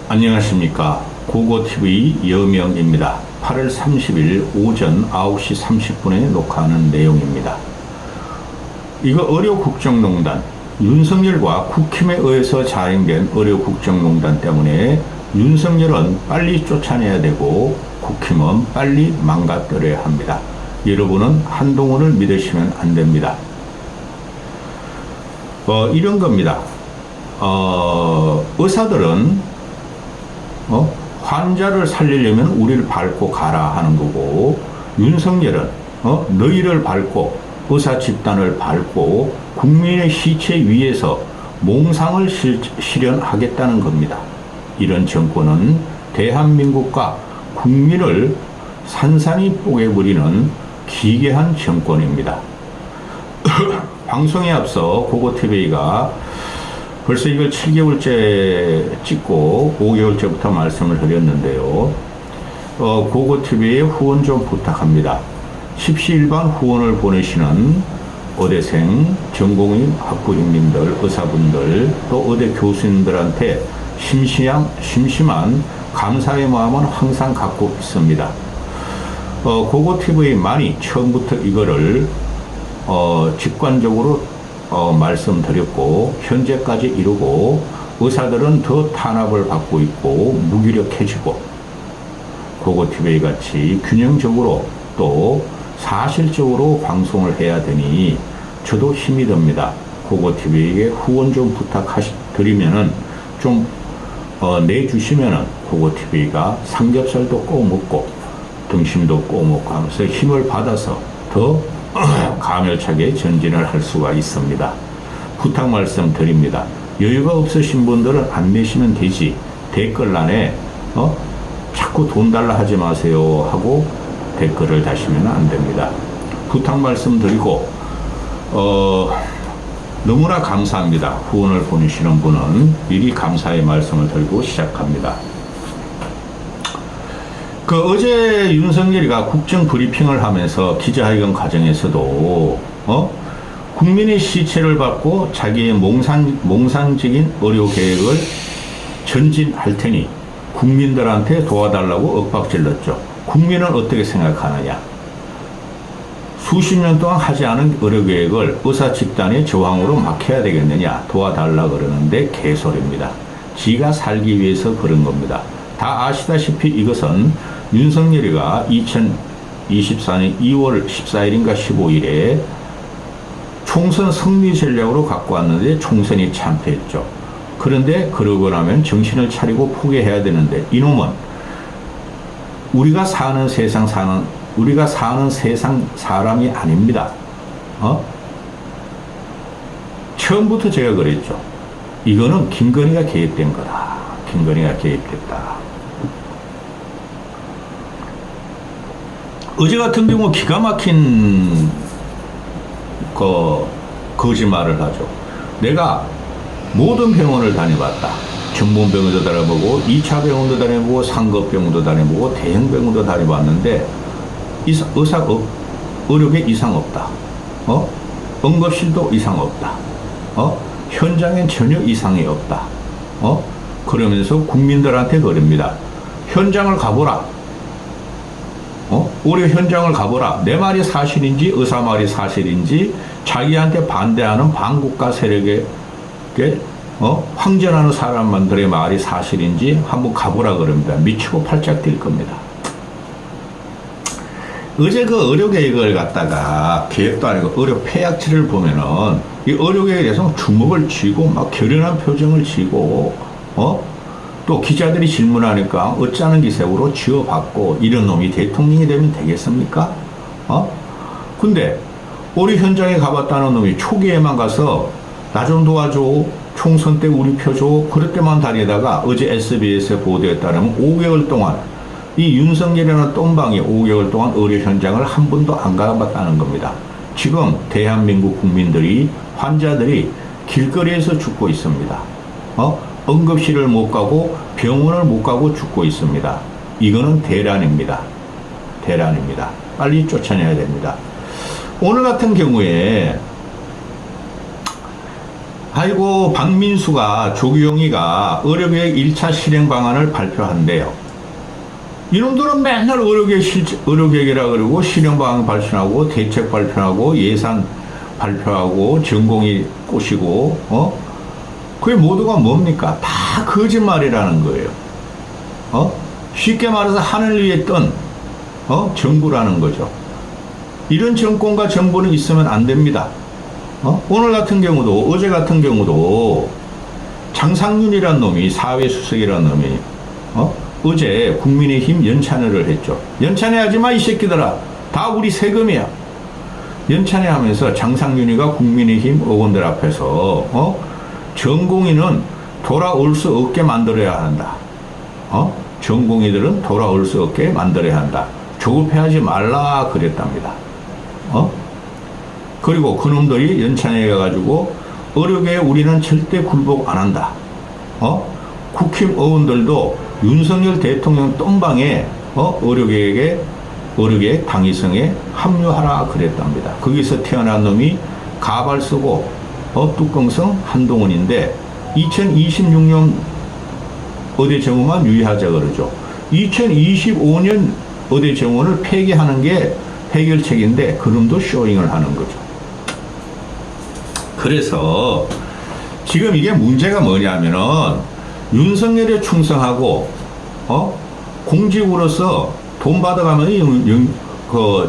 안녕하십니까. 고고TV 여명입니다. 8월 30일 오전 9시 30분에 녹화하는 내용입니다. 이거 의료국정농단, 윤석열과 국힘에 의해서 자행된 의료국정농단 때문에 윤석열은 빨리 쫓아내야 되고 국힘은 빨리 망가뜨려야 합니다. 여러분은 한동훈을 믿으시면 안 됩니다. 이런 겁니다. 의사들은 환자를 살리려면 우리를 밟고 가라 하는 거고, 윤석열은 너희를 밟고 의사 집단을 밟고 국민의 시체 위에서 몽상을 실현하겠다는 겁니다. 이런 정권은 대한민국과 국민을 산산이 뽀개버리는 기괴한 정권입니다. 방송에 앞서 고고TV가 벌써 이걸 7개월째 찍고 5개월째부터 말씀을 드렸는데요. 고고TV에 후원 좀 부탁합니다. 십시일반 후원을 보내시는 의대생, 전공의 학부형님들, 의사분들, 또 의대 교수님들한테 심심한 감사의 마음은 항상 갖고 있습니다. 고고TV만이 처음부터 이거를 직관적으로 말씀드렸고 현재까지 이루고, 의사들은 더 탄압을 받고 있고 무기력해지고, 고고TV 같이 균형적으로 또 사실적으로 방송을 해야 되니 저도 힘이 듭니다. 고고TV에게 후원 좀 부탁드리면은 좀 내주시면은 고고TV가 삼겹살도 구워 먹고 등심도 구워 먹고 하면서 힘을 받아서 더 가멸차게 전진을 할 수가 있습니다. 부탁 말씀 드립니다. 여유가 없으신 분들은 안 내시면 되지, 댓글란에 자꾸 돈 달라 하지 마세요 하고 댓글을 다시면 안 됩니다. 부탁 말씀 드리고, 너무나 감사합니다. 후원을 보내시는 분은 미리 감사의 말씀을 드리고 시작합니다. 어제 윤석열이가 국정 브리핑을 하면서 기자회견 과정에서도 국민의 시체를 받고 자기의 몽상적인 의료 계획을 전진할 테니 국민들한테 도와달라고 윽박질렀죠. 국민은 어떻게 생각하느냐? 수십 년 동안 하지 않은 의료 계획을 의사 집단의 저항으로 막 해야 되겠느냐? 도와달라 그러는데 개소리입니다. 지가 살기 위해서 그런 겁니다. 다 아시다시피 이것은 윤석열이가 2024년 2월 14일인가 15일에 총선 승리 전략으로 갖고 왔는데 총선이 참패했죠. 그런데 그러고 나면 정신을 차리고 포기해야 되는데, 이놈은 우리가 사는 세상 사람이 아닙니다. 처음부터 제가 그랬죠. 이거는 김건희가 개입된 거다. 김건희가 개입됐다. 어제 같은 경우 기가 막힌 거짓말을 하죠. 내가 모든 병원을 다녀봤다. 전문병원도 다녀보고 2차 병원도 다녀보고 상급병원도 다녀보고 대형병원도 다녀봤는데 의료계 이상 없다. 응급실도 이상 없다. 현장엔 전혀 이상이 없다. 그러면서 국민들한테 그럽니다. 현장을 가보라. 우리 현장을 가보라. 내 말이 사실인지 의사 말이 사실인지 자기한테 반대하는 반국가 세력에 황전하는 사람들의 말이 사실인지 한번 가보라 그럽니다. 미치고 팔짝 뛸 겁니다. 어제 그 의료계획을 갖다가, 계획도 아니고 의료 폐약치를 보면은 이 의료계획에 대해서 주먹을 쥐고 막 결연한 표정을 쥐고 또 기자들이 질문하니까 어쩌는 기색으로 지어받고, 이런 놈이 대통령이 되면 되겠습니까? 근데 우리 현장에 가봤다는 놈이 초기에만 가서 나 좀 도와줘, 총선 때 우리 표줘, 그럴 때만 다니다가 어제 SBS에 보도에 따르면 5개월 동안 이 윤석열이라는 똥방이 5개월 동안 의료 현장을 한 번도 안 가봤다는 겁니다. 지금 대한민국 국민들이, 환자들이 길거리에서 죽고 있습니다. 응급실을 못 가고 병원을 못 가고 죽고 있습니다. 이거는 대란입니다. 대란입니다. 빨리 쫓아내야 됩니다. 오늘 같은 경우에 아이고, 박민수가, 조규영이가 의료계획 1차 실행 방안을 발표한대요. 이놈들은 맨날 의료계획이라 그러고 실행 방안 발표하고 대책 발표하고 예산 발표하고 전공이 꼬시고, 그게 모두가 뭡니까? 다 거짓말이라는 거예요. 쉽게 말해서 하늘 위에 뜬, 정부라는 거죠. 이런 정권과 정부는 있으면 안 됩니다. 오늘 같은 경우도, 어제 같은 경우도 장상윤이라는 놈이, 사회수석이라는 놈이, 어제 국민의힘 연찬회를 했죠. 연찬회 하지 마, 이 새끼들아. 다 우리 세금이야. 연찬회 하면서 장상윤이가 국민의힘 의원들 앞에서, 전공의는 돌아올 수 없게 만들어야 한다. 전공의들은 돌아올 수 없게 만들어야 한다. 조급해하지 말라 그랬답니다. 그리고 그놈들이 연찬회에 가가지고 의료계에 우리는 절대 굴복 안 한다. 국힘 의원들도 윤석열 대통령 똥방에 의료계획 당위성에 합류하라 그랬답니다. 거기서 태어난 놈이 가발 쓰고 뚜껑성 한동훈인데 2026년 의대 정원만 유의하자 그러죠. 2025년 의대 정원을 폐기하는 게 해결책인데 그놈도 쇼잉을 하는 거죠. 그래서 지금 이게 문제가 뭐냐면은 윤석열에 충성하고 공직으로서 돈 받아가면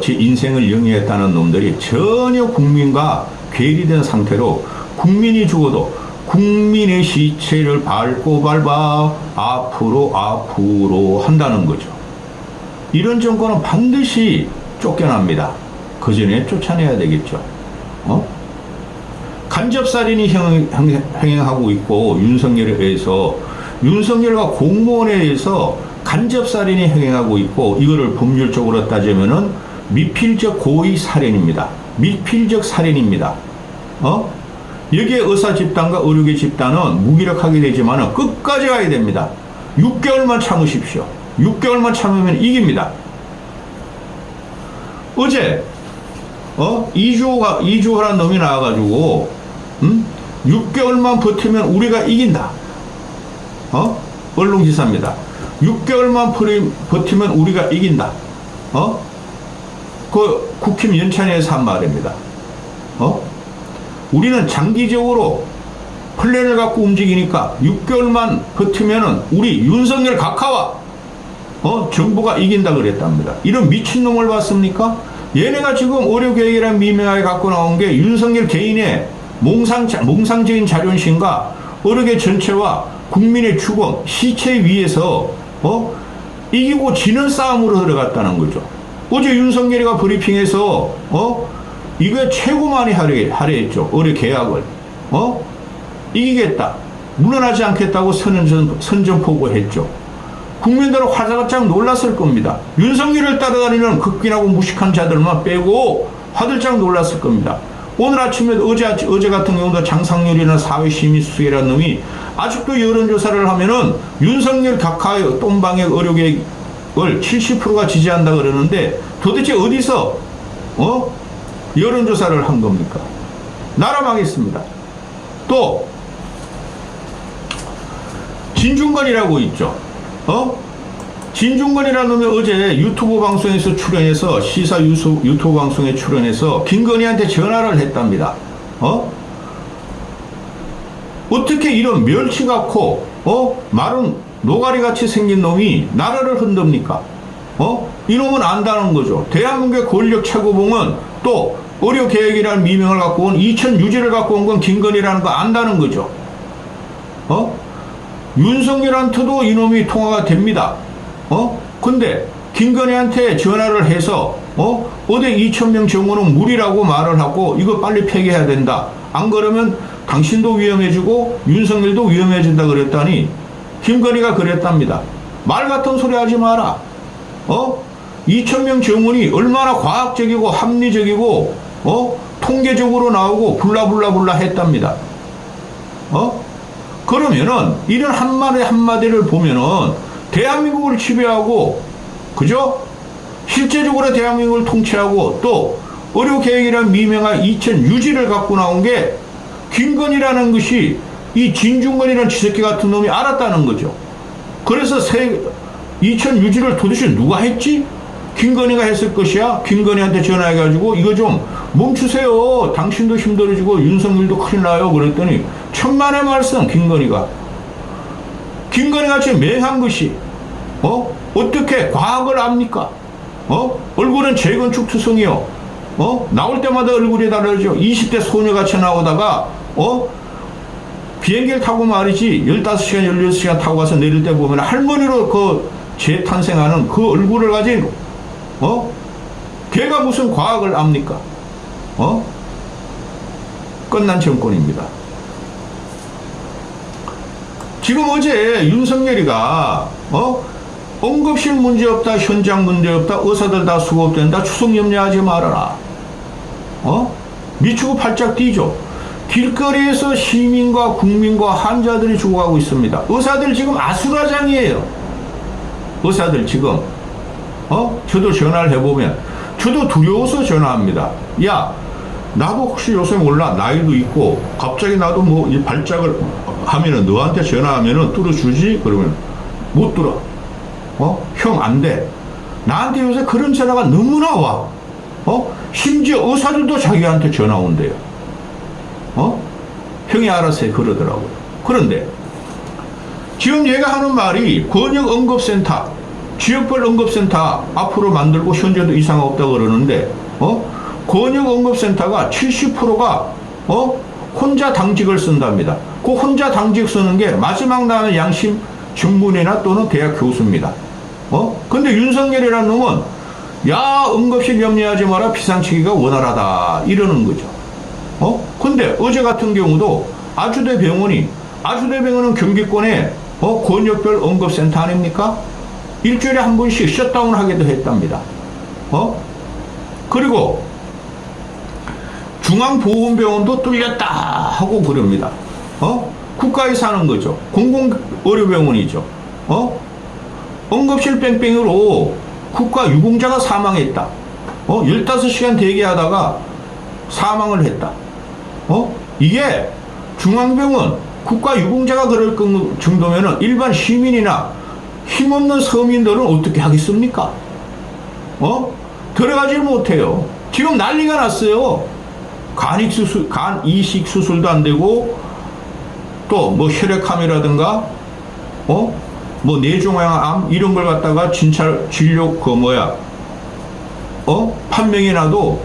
제 인생을 영위했다는 놈들이 전혀 국민과 괴리된 상태로 국민이 죽어도 국민의 시체를 밟고 밟아 앞으로 한다는 거죠. 이런 정권은 반드시 쫓겨납니다. 그 전에 쫓아내야 되겠죠. 간접살인이 행행하고 있고 윤석열에 의해서 윤석열과 공무원에 의해서 간접살인이 행행하고 있고 이거를 법률적으로 따지면은 미필적 고의 살인입니다. 미필적 살인입니다. 여기에 의사 집단과 의료계 집단은 무기력하게 되지만 끝까지 가야 됩니다. 6개월만 참으십시오. 6개월만 참으면 이깁니다. 어제 이주호라는 놈이 나와가지고 6개월만 버티면 우리가 이긴다. 언론 기사입니다. 6개월만 버티면 우리가 이긴다. 그 국힘 연찬회에서 한 말입니다. 우리는 장기적으로 플랜을 갖고 움직이니까 6개월만 버티면은 우리 윤석열 각하와 정부가 이긴다 그랬답니다. 이런 미친놈을 봤습니까? 얘네가 지금 의료계획이란 미명하게 갖고 나온 게 윤석열 개인의 몽상적인 자존심과 의료계 전체와 국민의 죽음, 시체 위에서 이기고 지는 싸움으로 들어갔다는 거죠. 어제 윤석열이가 브리핑에서 이거 최고 많이 하려 했죠. 의료 계약을 이기겠다, 물러나지 않겠다고 선전포고했죠. 국민들은 화들짝 놀랐을 겁니다. 윤석열을 따라다니는 극빈하고 무식한 자들만 빼고 화들짝 놀랐을 겁니다. 오늘 아침에 어제 같은 경우도 장상렬이나 사회시민수석이라는 놈이 아직도 여론조사를 하면은 윤석열 각하의 똥방의 의료계획을 70%가 지지한다 그러는데 도대체 어디서 여론조사를 한 겁니까? 나라 망했습니다. 또 진중권이라고 있죠. 진중권이라는 놈이 어제 유튜브 방송에서 출연해서 시사 유튜브 방송에 출연해서 김건희한테 전화를 했답니다. 어떻게 이런 멸치 같고 마른 노가리같이 생긴 놈이 나라를 흔듭니까? 이놈은 안다는 거죠. 대한민국의 권력 최고봉은 또 의료계획이라는 미명을 갖고 온 2000 유지를 갖고 온 건 김건희라는 거 안다는 거죠. 윤석열한테도 이놈이 통화가 됩니다. 근데 김건희한테 전화를 해서 어제 2000명 정원은 무리라고 말을 하고 이거 빨리 폐기해야 된다. 안 그러면 당신도 위험해지고 윤석열도 위험해진다 그랬더니 김건희가 그랬답니다. 말 같은 소리 하지 마라. 2000명 정원이 얼마나 과학적이고 합리적이고 통계적으로 나오고 블라블라블라 했답니다. 그러면은 이런 한마디를 보면은 대한민국을 지배하고, 그죠? 실제적으로 대한민국을 통치하고 또 의료계획이라는 미명한 2000 유지를 갖고 나온 게 김건희라는 것이 이 진중권이라는 지새끼 같은 놈이 알았다는 거죠. 그래서 2000 유지를 도대체 누가 했지? 김건희가 했을 것이야. 김건희한테 전화해가지고 이거 좀 멈추세요. 당신도 힘들어지고 윤석열도 큰일 나요. 그랬더니 천만의 말씀. 김건희가 지금 맹한 것이 어떻게 과학을 압니까? 얼굴은 재건축 투성이요. 나올 때마다 얼굴이 다르죠. 20대 소녀같이 나오다가 비행기를 타고 말이지 15시간 16시간 타고 가서 내릴 때 보면 할머니로 그 재탄생하는 그 얼굴을 가진 걔가 무슨 과학을 압니까? 끝난 정권입니다. 지금 어제 윤석열이가 응급실 문제 없다, 현장 문제 없다, 의사들 다 수급된다, 추석 염려하지 말아라. 미치고 팔짝 뛰죠. 길거리에서 시민과 국민과 환자들이 죽어가고 있습니다. 의사들 지금 아수라장이에요. 의사들 지금 저도 전화를 해보면 저도 두려워서 전화합니다. 야, 나도 혹시 요새 몰라, 나이도 있고 갑자기 나도 뭐 이 발작을 하면은 너한테 전화하면은 뚫어주지? 그러면 못 뚫어. 형 안 돼. 나한테 요새 그런 전화가 너무나 와. 심지어 의사들도 자기한테 전화 온대요. 형이 알아서 해 그러더라고요. 그런데 지금 얘가 하는 말이 권역응급센터, 지역별 응급센터 앞으로 만들고 현재도 이상 없다고 그러는데 권역응급센터가 70%가 혼자 당직을 쓴답니다. 그 혼자 당직 쓰는 게 마지막 나는 양심 정문이나 또는 대학 교수입니다. 근데 윤석열이라는 놈은 야, 응급실 염려하지 마라, 비상치기가 원활하다 이러는 거죠. 근데 어제 같은 경우도 아주대병원은 경기권에 권역별 응급센터 아닙니까? 일주일에 한 번씩 셧다운 하기도 했답니다. 그리고 중앙보건병원도 뚫렸다 하고 그럽니다. 국가에 사는 거죠. 공공의료병원이죠. 응급실 뺑뺑이로 국가 유공자가 사망했다. 15시간 대기하다가 사망을 했다. 이게 중앙병원 국가 유공자가 그럴 정도면은 일반 시민이나 힘없는 서민들은 어떻게 하겠습니까? 들어가질 못해요. 지금 난리가 났어요. 간 이식 수술도 안 되고 또 뭐 혈액암이라든가 뭐 뇌종양암 이런 걸 갖다가 진료 판명이 나도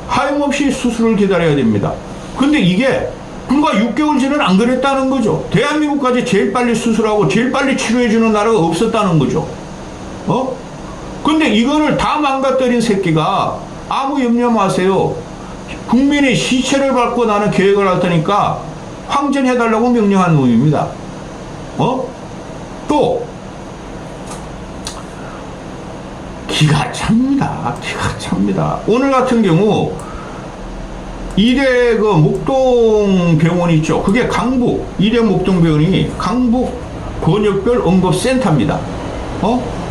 하염없이 수술을 기다려야 됩니다. 근데 이게 불과 6개월 전에는 안 그랬다는 거죠. 대한민국까지 제일 빨리 수술하고 제일 빨리 치료해주는 나라가 없었다는 거죠. 근데 이거를 다 망가뜨린 새끼가 아무 염려 마세요. 국민의 시체를 밟고 나는 계획을 할 테니까 황전해달라고 명령한 놈입니다. 또 기가 찹니다. 기가 찹니다. 오늘 같은 경우 이대 그 목동병원 있죠. 그게 강북 이대 목동병원이 강북 권역별 응급센터입니다.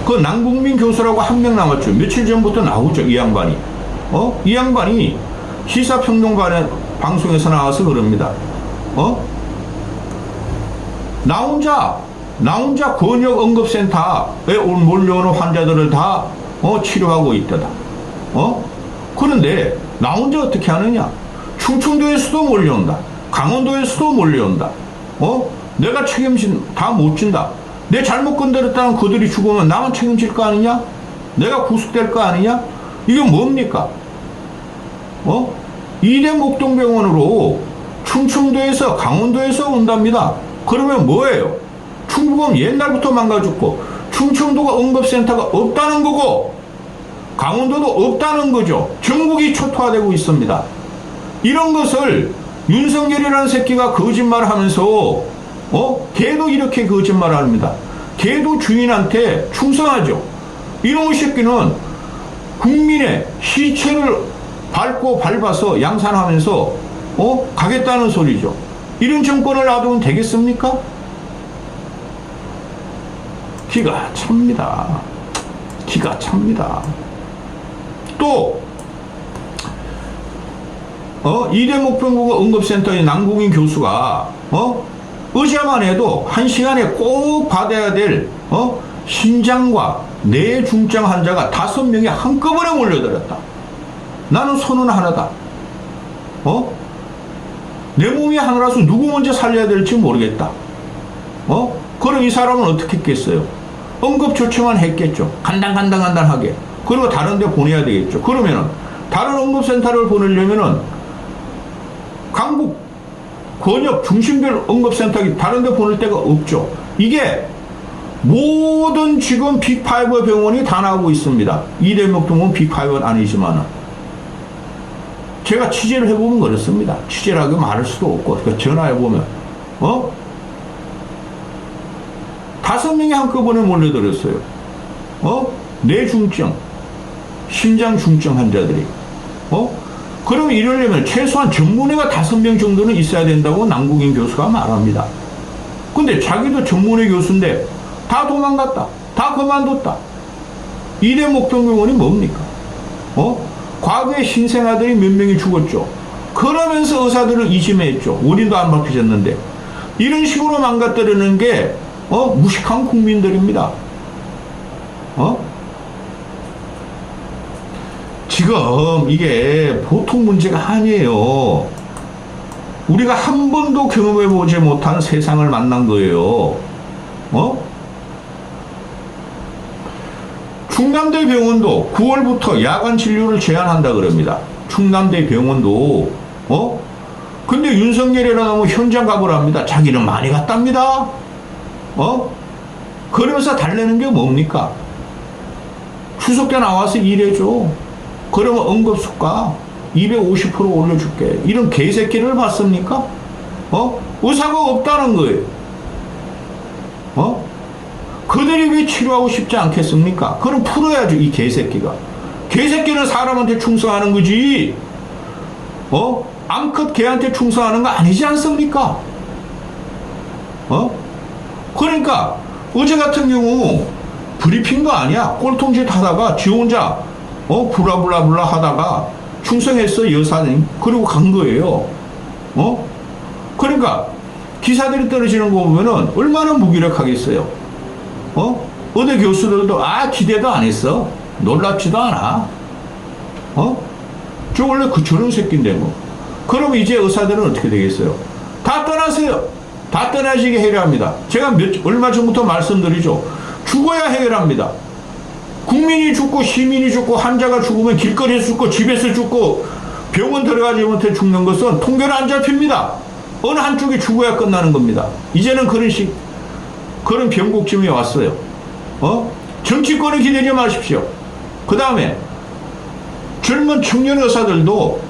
그 남국민 교수라고 한 명 남았죠. 며칠 전부터 나오죠. 이 양반이. 이 양반이 시사평론가 방송에서 나와서 그럽니다. 나 혼자 권역 응급센터에 몰려오는 환자들을 다 치료하고 있다다. 그런데 나 혼자 어떻게 하느냐? 충청도에서도 몰려온다. 강원도에서도 몰려온다. 내가 다 못 진다. 내 잘못 건드렸다는 그들이 죽으면 나만 책임질 거 아니냐? 내가 구속될 거 아니냐? 이게 뭡니까? 이대 목동병원으로 충청도에서 강원도에서 온답니다. 그러면 뭐예요? 충북은 옛날부터 망가졌고 충청도가 응급센터가 없다는 거고 강원도도 없다는 거죠. 전국이 초토화되고 있습니다. 이런 것을 윤석열이라는 새끼가 거짓말을 하면서 걔도 이렇게 거짓말을 합니다. 걔도 주인한테 충성하죠. 이런 새끼는 국민의 시체를 밟아서 양산하면서 가겠다는 소리죠. 이런 정권을 놔두면 되겠습니까? 기가 찹니다. 기가 찹니다. 또 이대목병국 응급센터의 남궁인 교수가, 어제만 해도 1시간에 꼭 받아야 될, 심장과 뇌중증 환자가 5명이 한꺼번에 몰려들었다. 나는 손은 하나다. 내 몸이 하나라서 누구 먼저 살려야 될지 모르겠다. 그럼 이 사람은 어떻게 했겠어요? 응급조치만 했겠죠. 간단하게. 그리고 다른 데 보내야 되겠죠. 그러면은, 다른 응급센터를 보내려면은, 강북, 권역, 중심별 응급센터기 다른 데 보낼 데가 없죠. 이게 모든 지금 빅5 병원이 다 나오고 있습니다. 이대목병원 빅5는 아니지만은. 제가 취재를 해보면 그렇습니다. 취재를 하고 말할 수도 없고, 그러니까 전화해보면, 5명이 한꺼번에 몰려들었어요. 뇌중증, 심장중증 환자들이. 그러면 이러려면 최소한 전문의가 5명 정도는 있어야 된다고 남궁인 교수가 말합니다. 근데 자기도 전문의 교수인데 다 도망갔다. 다 그만뒀다. 이대목병병원이 뭡니까? 과거에 신생아들이 몇 명이 죽었죠. 그러면서 의사들을 이심했죠. 원인도 안 밝혀졌는데. 이런 식으로 망가뜨리는 게 무식한 국민들입니다. 지금 이게 보통 문제가 아니에요. 우리가 한 번도 경험해보지 못한 세상을 만난 거예요. 충남대 병원도 9월부터 야간 진료를 제한한다 그럽니다. 충남대 병원도. 근데 윤석열이라면 현장 가보랍니다. 자기는 많이 갔답니다. 그러면서 달래는 게 뭡니까? 추석 때 나와서 일해줘. 그러면 응급수가 250% 올려줄게. 이런 개새끼를 봤습니까? 의사가 없다는 거예요. 그들이 왜 치료하고 싶지 않겠습니까? 그럼 풀어야죠, 이 개새끼가. 개새끼는 사람한테 충성하는 거지. 암컷 개한테 충성하는 거 아니지 않습니까? 그러니까 어제 같은 경우 브리핑도 아니야. 꼴통짓 하다가 지 혼자 블라블라블라 하다가 충성했어, 여사님. 그리고 간 거예요. 그러니까 기사들이 떨어지는 거 보면은 얼마나 무기력하겠어요. 어느 교수들도 기대도 안 했어. 놀랍지도 않아. 저 원래 저런 새끼인데 뭐. 그럼 이제 의사들은 어떻게 되겠어요? 다 떠나세요. 다 떠나시게 해결합니다. 제가 얼마 전부터 말씀드리죠. 죽어야 해결합니다. 국민이 죽고 시민이 죽고 환자가 죽으면 길거리에서 죽고 집에서 죽고 병원 들어가지 못해 죽는 것은 통계로 안 잡힙니다. 어느 한쪽이 죽어야 끝나는 겁니다. 이제는 그런 병곡쯤이 왔어요. 정치권을 기대지 마십시오. 그 다음에 젊은 청년 의사들도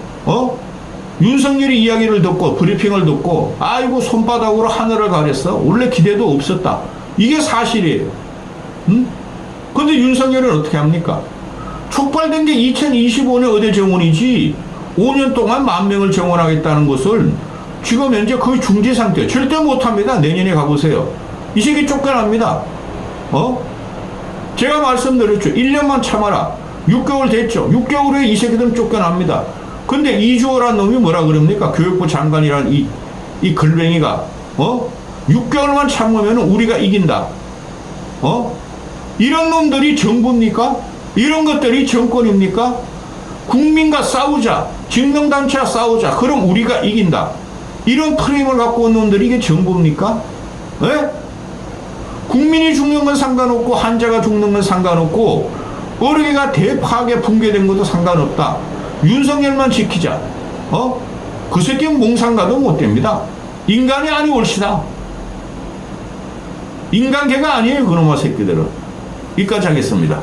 윤석열이 이야기를 듣고 브리핑을 듣고 아이고 손바닥으로 하늘을 가렸어. 원래 기대도 없었다. 이게 사실이에요. 근데 윤석열은 어떻게 합니까? 촉발된 게 2025년 의대 정원이지 5년 동안 10,000명을 정원하겠다는 것을 지금 현재 거의 중지 상태. 절대 못합니다. 내년에 가보세요. 이 새끼 쫓겨납니다. 제가 말씀드렸죠. 1년만 참아라. 6개월 됐죠. 6개월 후에 이 새끼들은 쫓겨납니다. 근데 이주호란 놈이 뭐라 그럽니까? 교육부 장관이란 이 글뱅이가 6개월만 참으면 우리가 이긴다. 이런 놈들이 정부입니까? 이런 것들이 정권입니까? 국민과 싸우자. 직능단체와 싸우자. 그럼 우리가 이긴다. 이런 프레임을 갖고 온 놈들이 이게 정부입니까? 에? 국민이 죽는 건 상관없고 환자가 죽는 건 상관없고 의료계가 대파하게 붕괴된 것도 상관없다. 윤석열만 지키자. 그 새끼는 몽상가도 못 됩니다. 인간이 아니 옳시다. 인간계가 아니에요, 그놈의 새끼들은. 여기까지 하겠습니다.